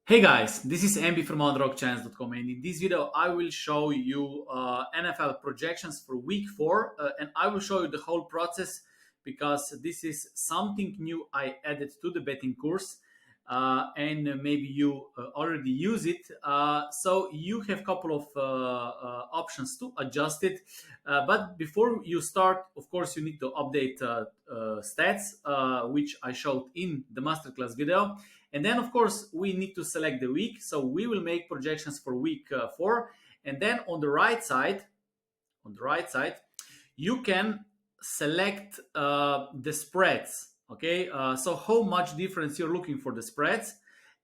Hey guys, this is MB from underdogchance.com, and in this video I will show you NFL projections for week 4 and I will show you the whole process because this is something new I added to the betting course and maybe you already use it. So you have a couple of options to adjust it, but before you start, of course, you need to update stats, which I showed in the masterclass video. And then, of course, we need to select the week. So we will make projections for week 4. And then on the right side, you can select the spreads. Okay, so how much difference you're looking for the spreads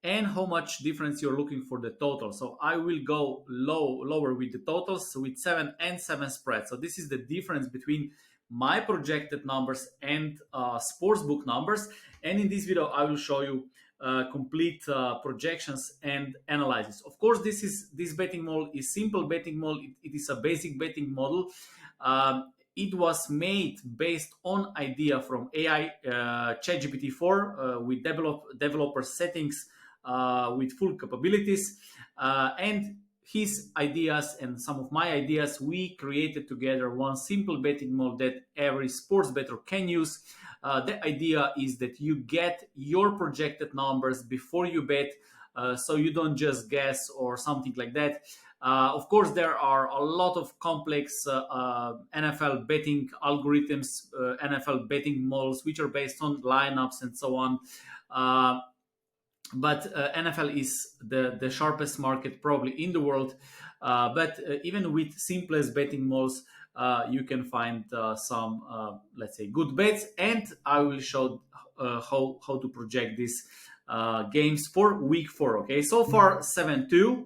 and how much difference you're looking for the total. So I will go lower with the totals, so with 7 and 7 spreads. So this is the difference between my projected numbers and sportsbook numbers. And in this video, I will show you complete projections and analysis. Of course, this betting model is simple betting model. It is a basic betting model. It was made based on idea from AI ChatGPT 4 with developer settings with full capabilities, and his ideas and some of my ideas, we created together one simple betting model that every sports bettor can use. The idea is that you get your projected numbers before you bet, so you don't just guess or something like that. Of course, there are a lot of complex NFL betting algorithms, NFL betting models, which are based on lineups and so on. But NFL is the sharpest market probably in the world. But even with simplest betting models, you can find some, let's say, good bets. And I will show how to project these games for week 4. Okay, so far 7-2.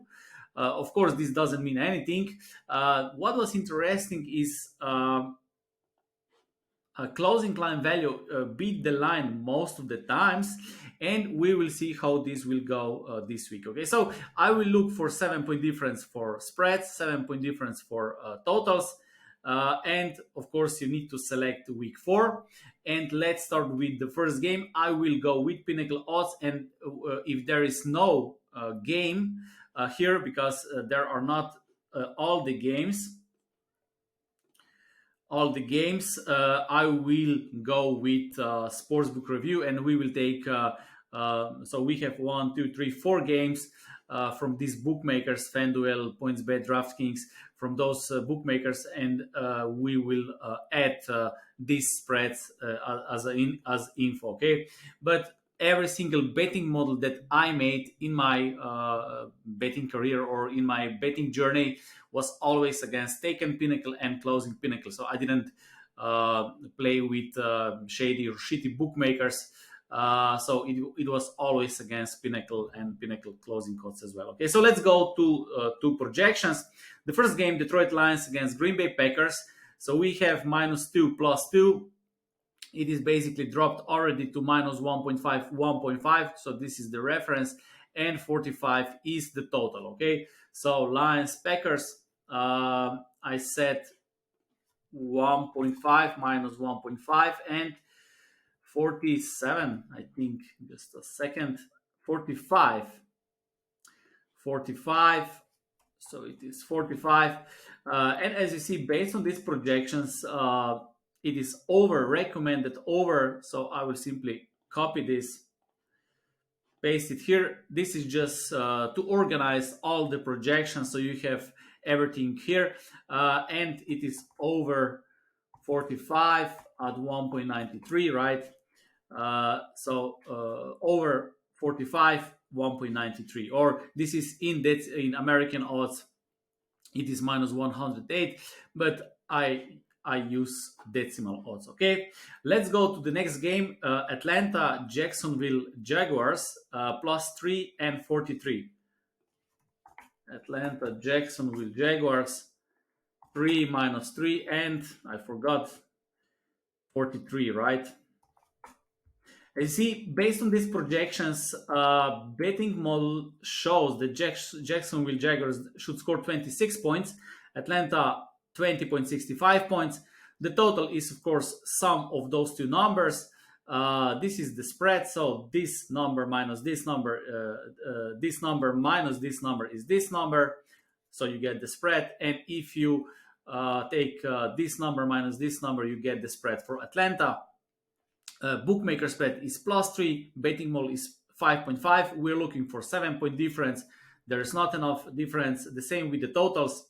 Of course, this doesn't mean anything. What was interesting is closing line value beat the line most of the times, and we will see how this will go this week. Okay, so I will look for 7-point difference for spreads, 7-point difference for totals, and of course you need to select week 4. And let's start with the first game. I will go with Pinnacle odds, and if there is no game here, because there are not all the games, I will go with sportsbook review, and we will take so we have 1, 2, 3, 4 games from these bookmakers: FanDuel, PointsBet, DraftKings, from those bookmakers, and we will add these spreads as info. Okay, but every single betting model that I made in my betting career or in my betting journey was always against taken Pinnacle and closing Pinnacle. So I didn't play with shady or shitty bookmakers. So it was always against Pinnacle and Pinnacle closing costs as well. Okay, so let's go to projections. The first game, Detroit Lions against Green Bay Packers. So we have -2 +2. It is basically dropped already to -1.5, 1.5. So this is the reference, and 45 is the total. Okay, so Lions Packers, I set 1.5 -1.5 and 47. I think just a second. 45. So it is 45, and as you see, based on these projections, it is recommended over. So I will simply copy this, paste it here. This is just to organize all the projections, so you have everything here, and it is over 45 at 1.93, right? So over 45, 1.93, or this is in American odds, it is -108, but I use decimal odds. Okay, let's go to the next game. Atlanta Jacksonville Jaguars, +3 and 43. Atlanta Jacksonville Jaguars, 3 -3, and I forgot 43, right? You see, based on these projections, betting model shows that Jacksonville Jaguars should score 26 points, Atlanta 20.65 points. The total is, of course, sum of those two numbers. This is the spread. So this number minus this number minus this number is this number. So you get the spread. And if you take this number minus this number, you get the spread. For Atlanta, bookmaker spread is +3, betting mall is 5.5. We're looking for 7 point difference. There is not enough difference. The same with the totals.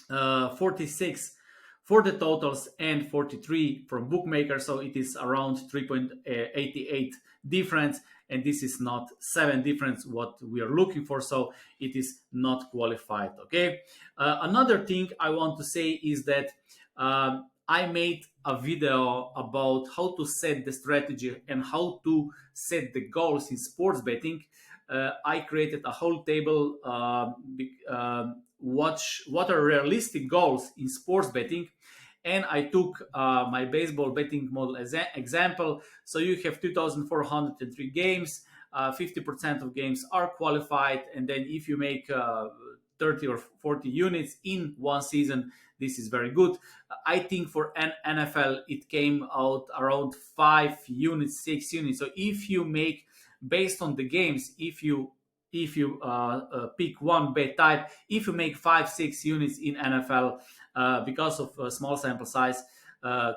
46 for the totals and 43 from bookmaker, so it is around 3.88 difference, and this is not 7 difference what we are looking for, so it is not qualified. Okay. Another thing I want to say is that I made a video about how to set the strategy and how to set the goals in sports betting. I created a whole table. What are realistic goals in sports betting, and I took my baseball betting model as an example. So you have 2,403 games. 50% of games are qualified, and then if you make 30 or 40 units in one season, this is very good. I think for an NFL it came out around 5 units, 6 units. So if you make, based on the games, if you pick one bet type, if you make 5 6 units in NFL, because of small sample size,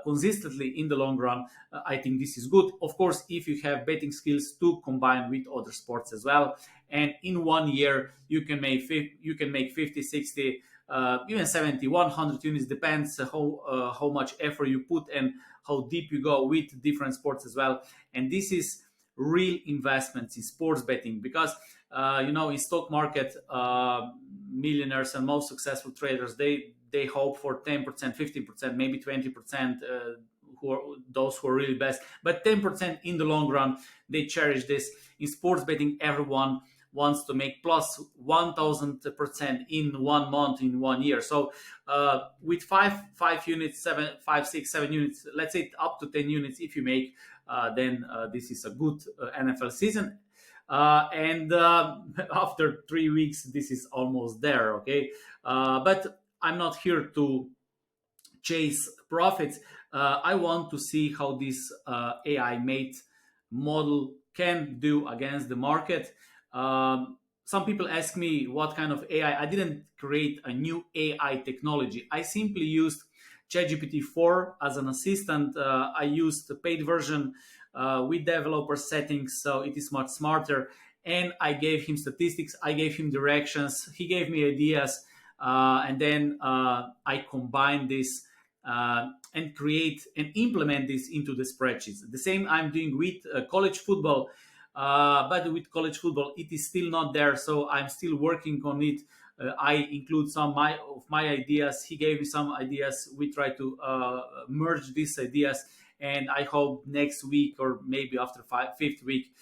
consistently in the long run, I think this is good. Of course, if you have betting skills to combine with other sports as well, and in one year you can make 50, 60, even 70, 100 units, depends how much effort you put and how deep you go with different sports as well. And this is real investments in sports betting, because in stock market, millionaires and most successful traders, they hope for 10%, 15%, maybe 20%, those who are really best, but 10% in the long run. They cherish this. In sports betting, everyone wants to make plus 1,000% in 1 month, in 1 year. So with five units, 7 units, let's say up to 10 units, if you make, then this is a good NFL season. And after 3 weeks, this is almost there. Okay. But I'm not here to chase profits. I want to see how this AI made model can do against the market. Some people ask me what kind of AI. I didn't create a new AI technology. I simply used ChatGPT 4 as an assistant. I used the paid version with developer settings, so it is much smarter. And I gave him statistics, I gave him directions, he gave me ideas, and then I combine this and create and implement this into the spreadsheets. The same I'm doing with college football, but with college football, it is still not there, so I'm still working on it. I include some of my ideas. He gave me some ideas. We try to merge these ideas, and I hope next week or maybe after fifth week,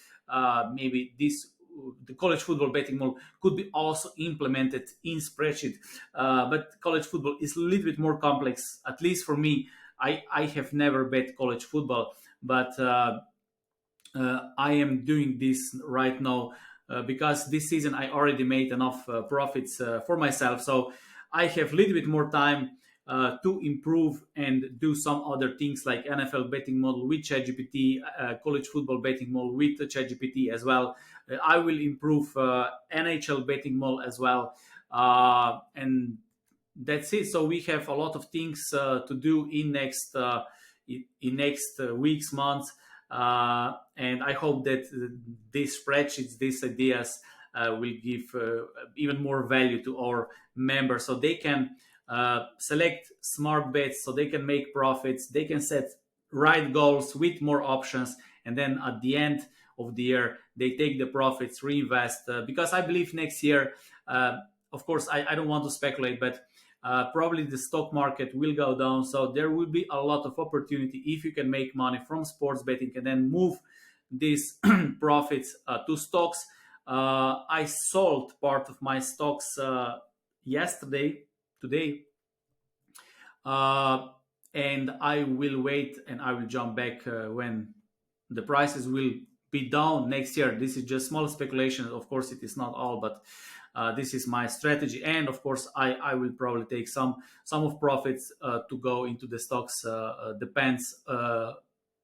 maybe the college football betting model could be also implemented in spreadsheet. But college football is a little bit more complex, at least for me. I have never bet college football, but I am doing this right now because this season I already made enough profits for myself. So I have a little bit more time to improve and do some other things like NFL betting model with ChatGPT, college football betting model with ChatGPT as well. I will improve NHL betting model as well. And that's it. So we have a lot of things to do in next weeks, months. And I hope that these spreadsheets, these ideas will give even more value to our members, so they can select smart bets, so they can make profits, they can set right goals with more options, and then at the end of the year, they take the profits, reinvest. Because I believe next year, of course, I don't want to speculate, but probably the stock market will go down. So there will be a lot of opportunity if you can make money from sports betting and then move these profits to stocks. I sold part of my stocks today, and I will wait and I will jump back when the prices will be down next year. This is just small speculation. Of course, it is not all, but this is my strategy. And of course, I will probably take some of profits to go into the stocks. Depends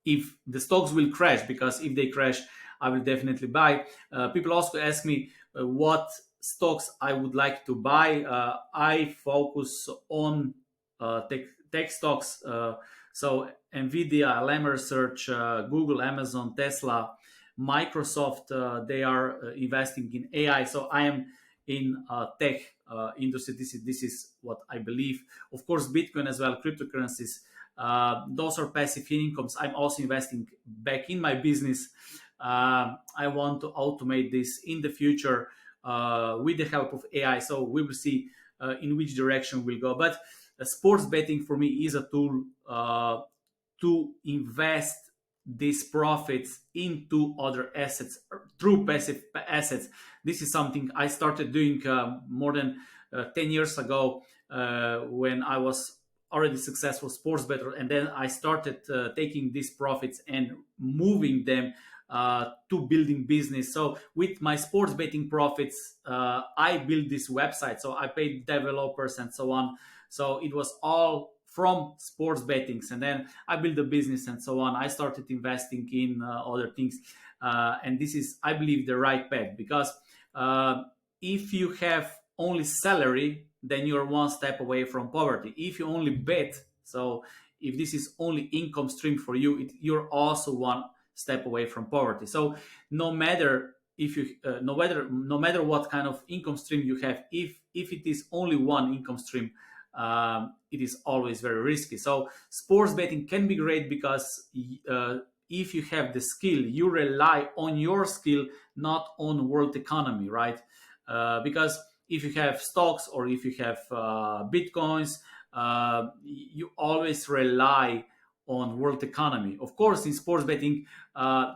if the stocks will crash, because if they crash, I will definitely buy. People also ask me what stocks I would like to buy. I focus on tech stocks. So Nvidia, LM Research, Google, Amazon, Tesla, Microsoft, they are investing in AI. So I am in tech industry. This is what I believe. Of course, Bitcoin as well, cryptocurrencies. Those are passive incomes. I'm also investing back in my business. I want to automate this in the future with the help of AI. So we will see in which direction we'll go. But sports betting for me is a tool to invest these profits into other assets through passive assets. This is something I started doing more than 10 years ago when I was already successful sports bettor, and then I started taking these profits and moving them to building business. So with my sports betting profits, I built this website. So I paid developers and so on. So it was all from sports bettings, and then I built a business and so on. I started investing in other things, and this is, I believe, the right path, because if you have only salary, then you're one step away from poverty. If you only bet, so if this is only income stream for you, you're also one step away from poverty. So no matter if you no matter what kind of income stream you have, if it is only one income stream, it is always very risky. So sports betting can be great because if you have the skill, you rely on your skill, not on world economy, right? Because if you have stocks or if you have bitcoins, you always rely on world economy. Of course, in sports betting,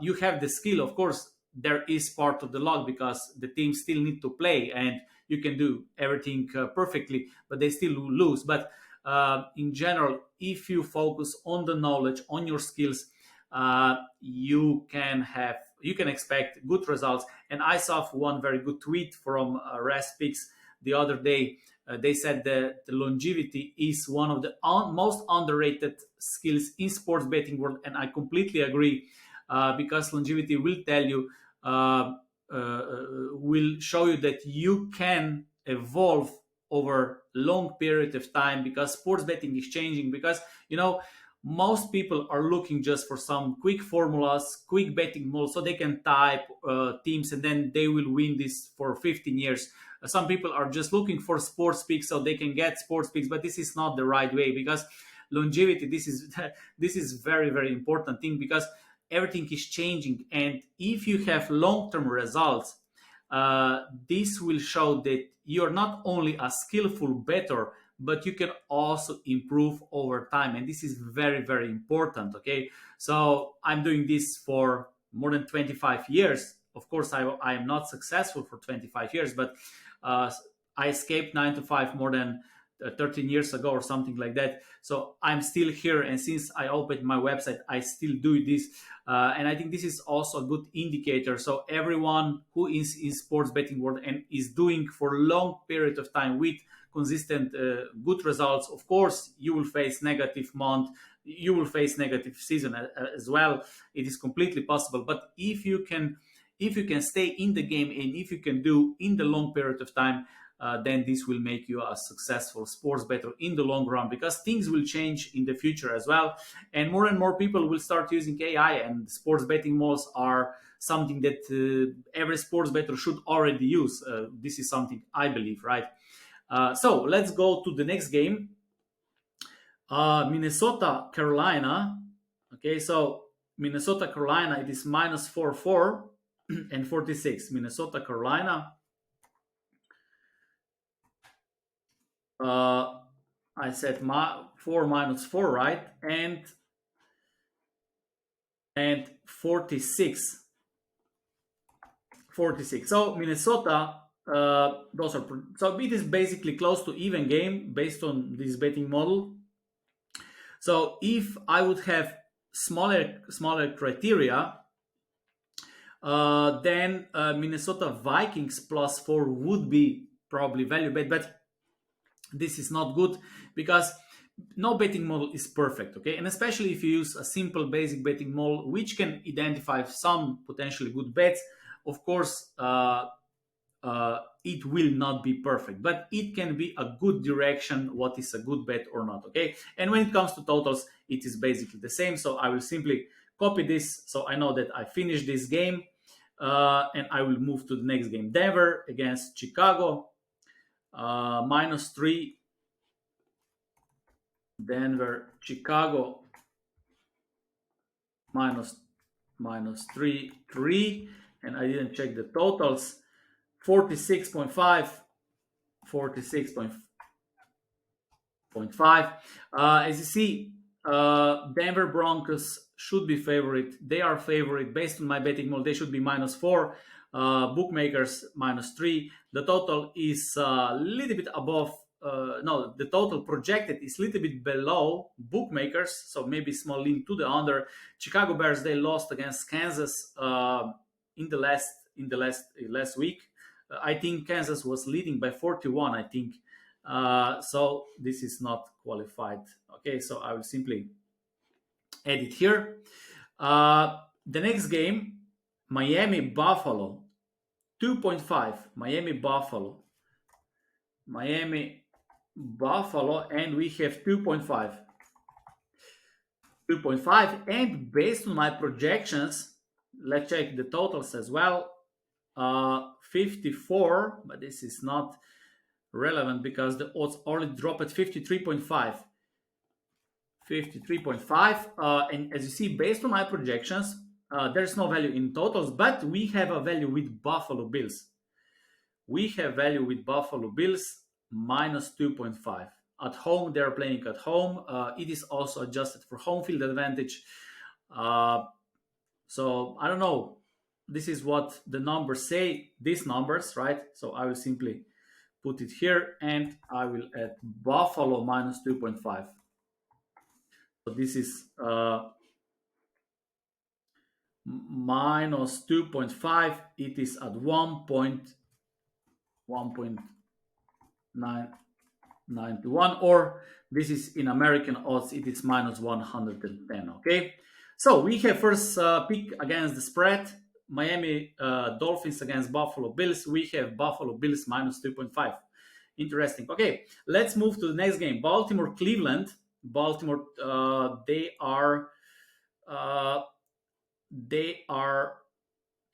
you have the skill. Of course, there is part of the luck because the team still need to play and you can do everything perfectly, but they still lose. But in general, if you focus on the knowledge, on your skills, you can expect good results. And I saw one very good tweet from Raspix the other day. They said that the longevity is one of the most underrated skills in sports betting world, and I completely agree, because longevity will tell you, will show you that you can evolve over long period of time, because sports betting is changing. Because most people are looking just for some quick formulas, quick betting models, so they can type teams and then they will win this for 15 years. Some people are just looking for sports picks so they can get sports picks, but this is not the right way, because longevity, this is very, very important thing, because everything is changing. And if you have long-term results, this will show that you're not only a skillful bettor, but you can also improve over time. And this is very, very important. Okay. So I'm doing this for more than 25 years. Of course, I am not successful for 25 years, but I escaped 9 to 5 more than 13 years ago or something like that. So I'm still here. And since I opened my website, I still do this. And I think this is also a good indicator. So everyone who is in sports betting world and is doing for a long period of time with consistent good results, of course, you will face negative month, you will face negative season as well. It is completely possible. But if you can stay in the game and if you can do in the long period of time, then this will make you a successful sports bettor in the long run, because things will change in the future as well. And more people will start using AI, and sports betting models are something that every sports bettor should already use. This is something I believe, right? So let's go to the next game. Minnesota, Carolina. Okay, so Minnesota, Carolina, it is minus 4 and 46. Minnesota, Carolina. I said 4 minus 4, right? And 46. 46. So Minnesota, those are so it is basically close to even game based on this betting model. So if I would have smaller criteria, then Minnesota Vikings +4 would be probably value bet, but this is not good, because no betting model is perfect, okay? And especially if you use a simple basic betting model, which can identify some potentially good bets, of course, it will not be perfect, but it can be a good direction what is a good bet or not, okay? And when it comes to totals, it is basically the same. So I will simply copy this so I know that I finished this game, and I will move to the next game. Denver against Chicago, -3. Denver, Chicago, minus -3, and I didn't check the totals. 46.5, 46.5. As you see, Denver Broncos should be favorite. They are favorite based on my betting model. They should be -4. Bookmakers -3. The total is a little bit above. No, the total projected is a little bit below bookmakers, so maybe small lean to the under. Chicago Bears, they lost against Kansas in the last week. I think Kansas was leading by 41. I think so. This is not qualified. Okay, so I will simply add it here. The next game, Miami Buffalo, 2.5. Miami Buffalo, and we have 2.5. 2.5, and based on my projections, let's check the totals as well. 54, but this is not relevant because the odds only drop at 53.5. 53.5, and as you see, based on my projections, there's no value in totals, but we have a value with Buffalo Bills. We have value with Buffalo Bills -2.5. At home, they're playing at home. It is also adjusted for home field advantage. So I don't know. This is what the numbers say, these numbers, right? So I will simply put it here, and I will add Buffalo -2.5. So this is -2.5. It is at 1.991, or this is in American odds, it is -110. Okay, so we have first pick against the spread. Miami Dolphins against Buffalo Bills. We have Buffalo Bills -2.5. Interesting. Okay, let's move to the next game. Baltimore Cleveland. Baltimore, they are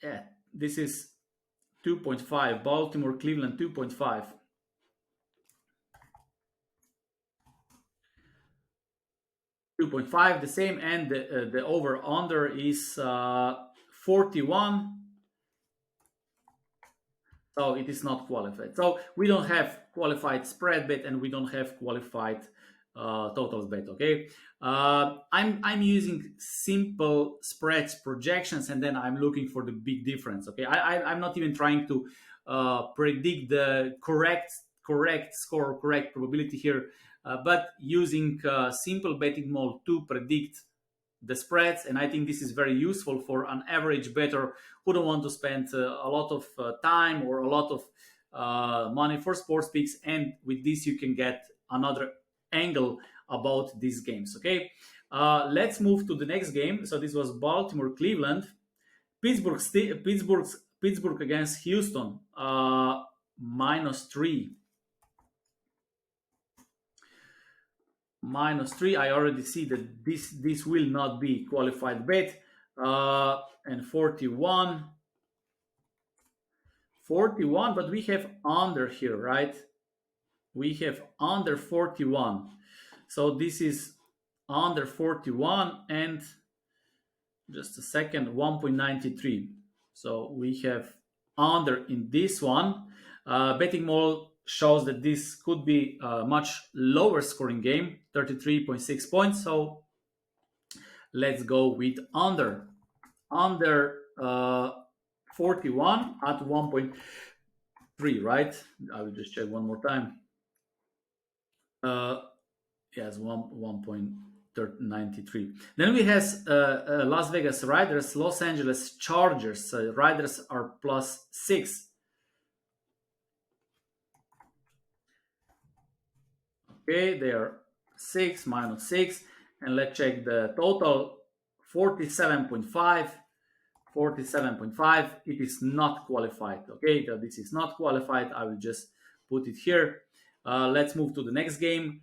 yeah, this is 2.5. Baltimore Cleveland 2.5. 2.5, the same, and the over under is 41. So it is not qualified. So we don't have qualified spread bet, and we don't have qualified totals bet. Okay, I'm using simple spreads projections, and then I'm looking for the big difference. Okay, I'm not even trying to predict the correct score, correct probability here, but using simple betting model to predict the spreads. And I think this is very useful for an average bettor who don't want to spend a lot of time or a lot of money for sports picks. And with this, you can get another angle about these games. Okay, let's move to the next game. So this was Baltimore Cleveland. Pittsburgh against Houston, -3. -3. I already see that this will not be qualified bet. And 41, but we have under here, right? We have under 41. So this is under 41, and just a second, 1.93. So we have under in this one. Betting model shows that this could be a much lower scoring game, 33.6 points. So let's go with under 41 at 1.3, right? I will just check one more time. Yes, 1.93. Then we have Las Vegas Raiders, Los Angeles Chargers. Raiders are +6. Okay, they are 6 minus 6, and let's check the total. 47.5. 47.5. It is not qualified. Okay, so this is not qualified. I will just put it here. Let's move to the next game.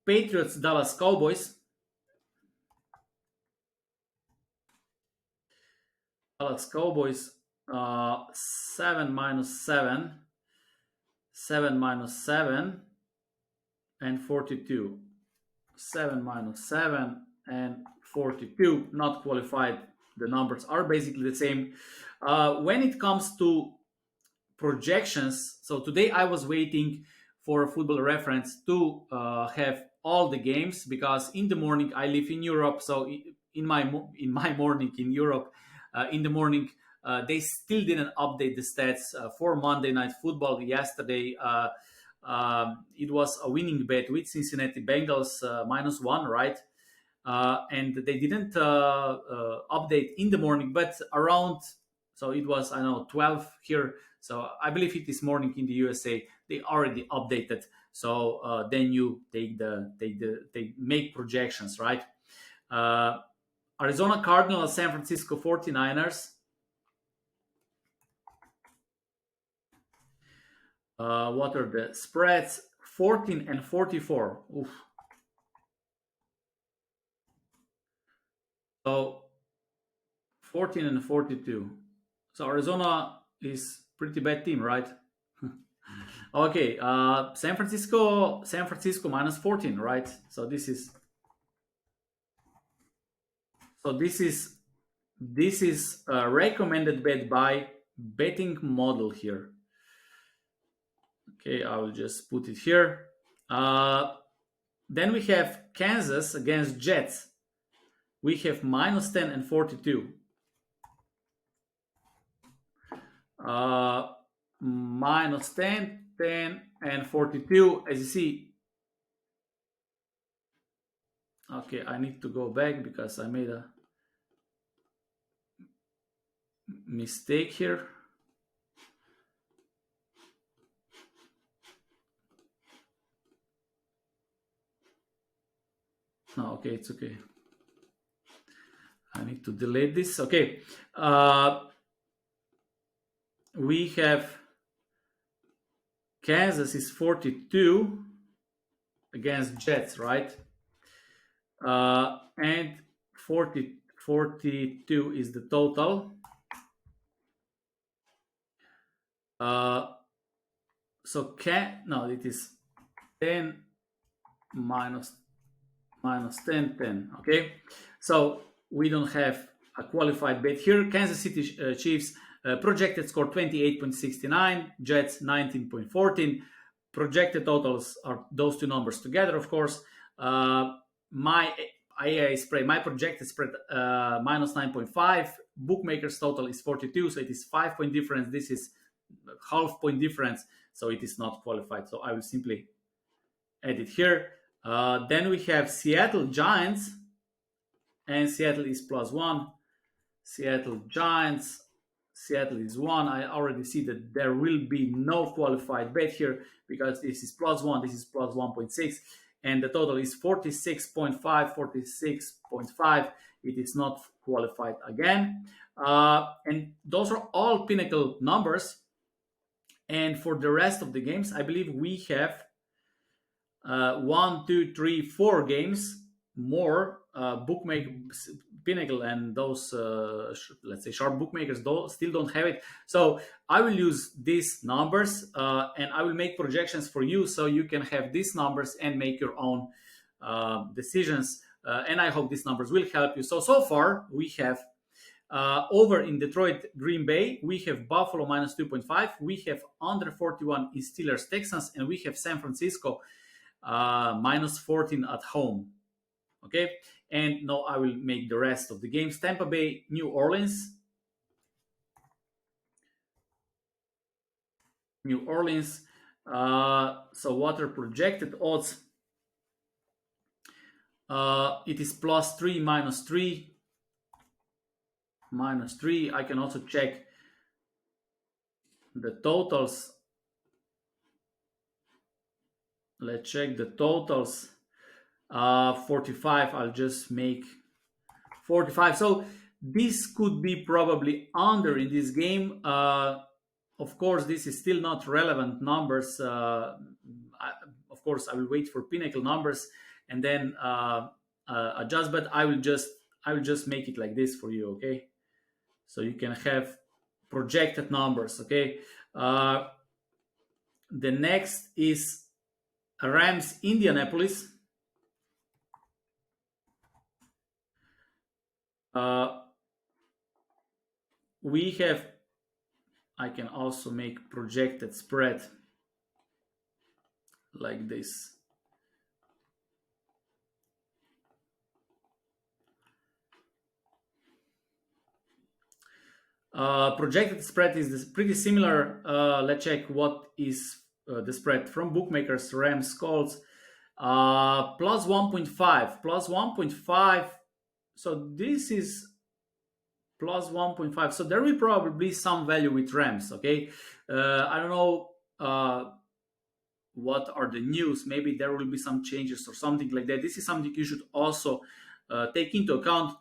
Patriots Dallas Cowboys. Dallas Cowboys, 7 minus 7, 7 minus 7, and 42. 7 minus 7 and 42, not qualified. The numbers are basically the same. When it comes to projections, so today I was waiting for a football reference to have all the games, because in the morning I live in Europe. So in my morning in Europe, in the morning, they still didn't update the stats for Monday Night Football. Yesterday, it was a winning bet with Cincinnati Bengals -1, right? And they didn't update in the morning, but around, so it was, I don't know, 12 here. So I believe it is morning in the USA. They already updated. So then you they make projections, right? Arizona Cardinals, San Francisco 49ers. What are the spreads? 14 and 44. Oof. So 14 and 42. So Arizona is pretty bad team, right? Okay, San Francisco -14, right? So this is a recommended bet by betting model here. Okay, I will just put it here. Then we have Kansas against Jets. We have -10 and 42. -10, 10, and 42. As you see, okay, I need to go back because I made a mistake here. No, okay, it's okay. I need to delete this. Okay. We have Kansas is 42 against Jets, right? And 42 is the total. So it is 10 minus 10, 10. Okay, so we don't have a qualified bet here. Kansas City Chiefs projected score 28.69, Jets 19.14. Projected totals are those two numbers together, of course. My IA spread, my projected spread -9.5. Bookmakers total is 42, so it is 5-point difference. This is half-point difference, so it is not qualified. So I will simply add it here. Then we have Seattle Giants, and Seattle is +1. Seattle Giants, Seattle is 1. I already see that there will be no qualified bet here because this is +1, this is +1.6, and the total is 46.5, 46.5. It is not qualified again. And those are all Pinnacle numbers. And for the rest of the games, I believe we have 1, 2, 3, 4 games more. Bookmakers, Pinnacle, and those let's say sharp bookmakers still don't have it. So I will use these numbers and I will make projections for you, so you can have these numbers and make your own decisions. And I hope these numbers will help you. So far we have over in Detroit, Green Bay, we have Buffalo -2.5. We have under 41 in Steelers, Texans, and we have San Francisco -14 at home. Okay, and now I will make the rest of the games. Tampa Bay, New Orleans. New Orleans. So what are projected odds? It is +3, -3. -3. I can also check the totals. Let's check the totals. 45, I'll just make 45. So this could be probably under in this game. Of course, this is still not relevant numbers. Of course, I will wait for pinnacle numbers and then adjust. But I will just make it like this for you, okay? So you can have projected numbers, okay? The next is Rams Indianapolis. Uh, we have. I can also make projected spread like this. Projected spread is pretty similar. Let's check what is the spread from bookmakers. Rams calls plus 1.5. Plus 1.5. So this is plus 1.5. So there will probably be some value with Rams. Okay. I don't know what are the news. Maybe there will be some changes or something like that. This is something you should also take into account.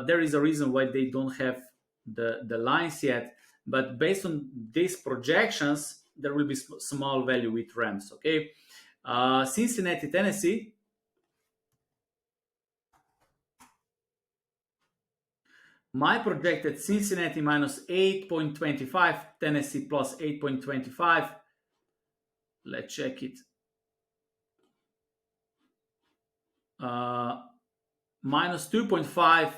There is a reason why they don't have the lines yet, but based on these projections, there will be small value with Rams. Okay, Cincinnati, Tennessee. My projected Cincinnati minus 8.25, Tennessee plus 8.25. Let's check it. Minus 2.5,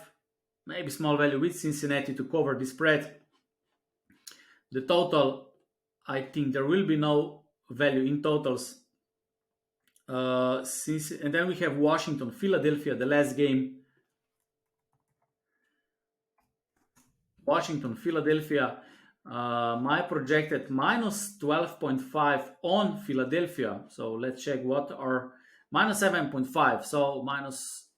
maybe small value with Cincinnati to cover the spread. The total, I think there will be no value in totals. And then we have Washington, Philadelphia, the last game. Washington, Philadelphia. My projected minus 12.5 on Philadelphia. So let's check what are minus 7.5. So minus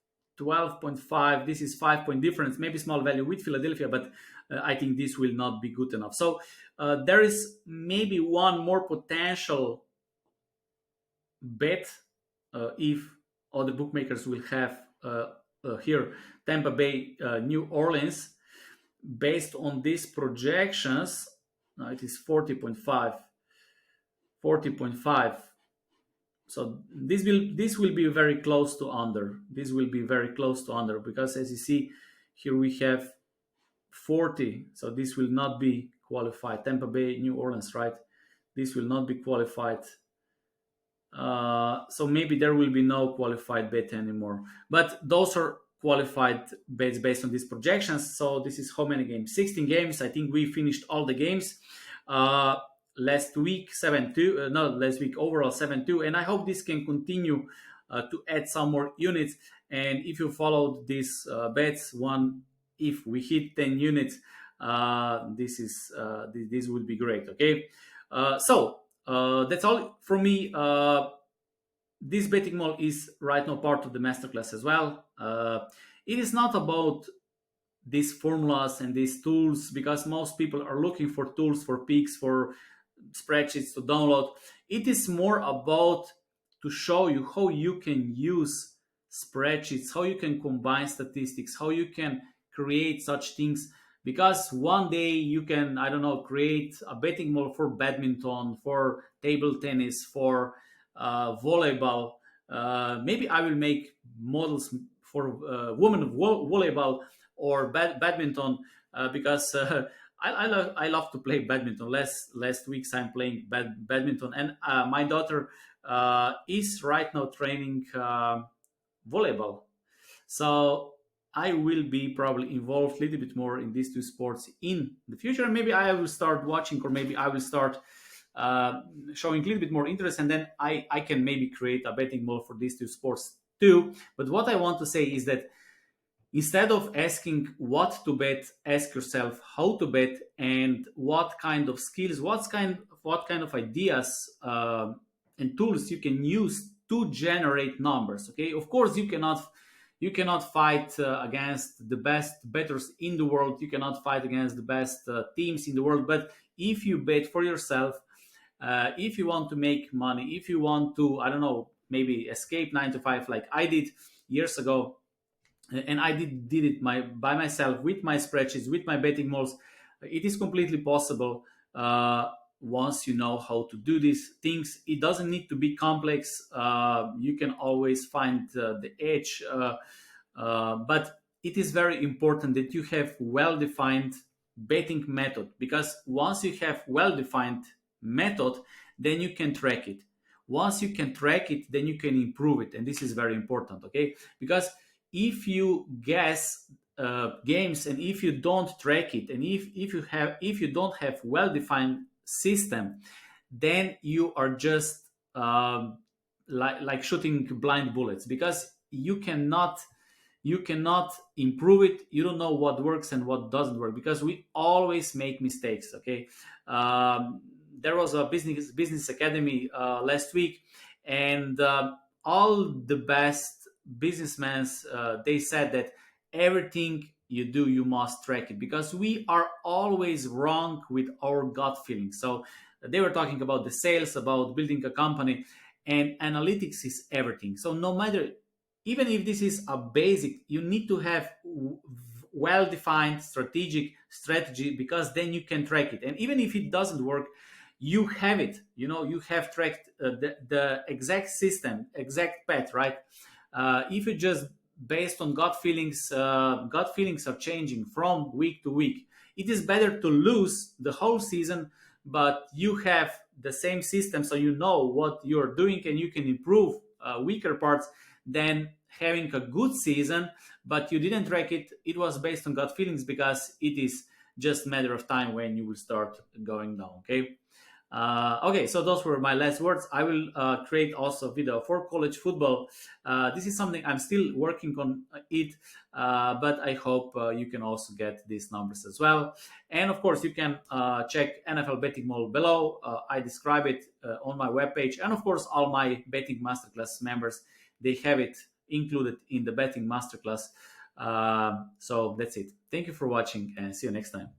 12.5. This is 5 point difference, maybe small value with Philadelphia, but I think this will not be good enough. So there is maybe one more potential bet if all the bookmakers will have here Tampa Bay, New Orleans. Based on these projections, now it is 40.5. 40.5. So this will be very close to under. This will be very close to under because as you see here we have 40. So this will not be qualified. Tampa Bay, New Orleans, right? This will not be qualified. So maybe there will be no qualified bet anymore. But those are qualified bets based on these projections. So this is how many games? 16 games. I think we finished all the games. Last week 7-2. No, last week overall 7-2. And I hope this can continue to add some more units. And if you followed these bets, if we hit 10 units, this would be great. Okay. So that's all from me. This betting model is right now part of the masterclass as well. It is not about these formulas and these tools because most people are looking for tools, for picks, for spreadsheets to download. It is more about to show you how you can use spreadsheets, how you can combine statistics, how you can create such things. Because one day you can, I don't know, create a betting model for badminton, for table tennis, for volleyball. Maybe I will make models for women of volleyball or badminton because I love to play badminton. Last weeks I'm playing badminton, and my daughter is right now training volleyball. So I will be probably involved a little bit more in these two sports in the future. Maybe I will start watching, or maybe I will start showing a little bit more interest, and then I can maybe create a betting model for these two sports too. But what I want to say is that instead of asking what to bet, ask yourself how to bet and what kind of skills, what kind of ideas and tools you can use to generate numbers. Okay, of course you cannot fight against the best bettors in the world. You cannot fight against the best teams in the world. But if you bet for yourself, if you want to make money, if you want to, I don't know, maybe escape 9 to 5 like I did years ago, and I did it by myself with my spreadsheets, with my betting models. It is completely possible once you know how to do these things. It doesn't need to be complex. You can always find the edge, but it is very important that you have well-defined betting method, because once you have well-defined method, then you can track it. Once you can track it, then you can improve it, and this is very important. Okay, because if you guess games, and if you don't track it, and if you don't have well defined system, then you are just like shooting blind bullets, because you cannot improve it. You don't know what works and what doesn't work, because we always make mistakes. Okay, there was a business academy last week, and all the best businessmen, they said that everything you do, you must track it, because we are always wrong with our gut feeling. So they were talking about the sales, about building a company, and analytics is everything. So no matter, even if this is a basic, you need to have well defined strategic strategy, because then you can track it. And even if it doesn't work, you have it, you have tracked the exact system, exact path, right? If you just based on gut feelings are changing from week to week. It is better to lose the whole season, but you have the same system, so you know what you're doing and you can improve weaker parts, than having a good season but you didn't track it. It was based on gut feelings, because it is just a matter of time when you will start going down. Okay. Okay, so those were my last words. I will create also a video for college football. This is something I'm still working on it, but I hope you can also get these numbers as well. And of course, you can check NFL betting model below. I describe it on my webpage, and of course, all my betting masterclass members, they have it included in the betting masterclass. So that's it. Thank you for watching, and see you next time.